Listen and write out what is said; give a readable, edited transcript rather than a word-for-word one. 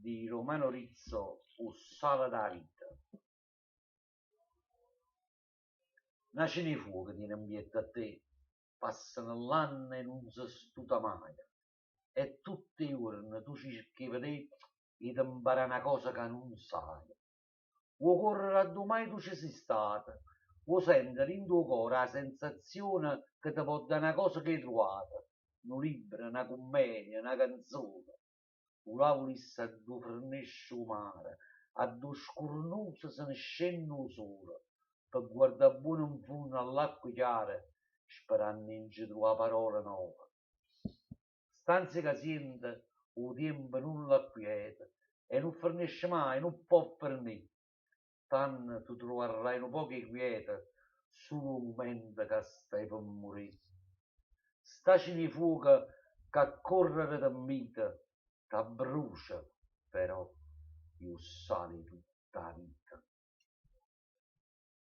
di Romano Rizzo, O sale da vita. Una cena fuoco tiene ambiente a te, passano l'anno e non si stuta mai. E tutti i giorni tu cerchi di vedere e ti impara una cosa che non sai. Vuoi correre a domani tu ci sei stata, vuoi sentire in tuo cuore la sensazione che ti può dare una cosa che hai trovato, un libro, una commedia, una canzone. Là volesse a due fornisce umane, a due scurnuse se ne scende il sole, per guardare buono in fondo all'acqua chiara, sperando in ci trovare parola nuova. Stanze che sente, o tempo non la quieta, e non fornisce mai, non può per me. Tanto tu troverai un po' che quieta, solo un momento che stai per morire. Staci di fuoco che a correre da vita, ti brucia, però io sali tutta la vita.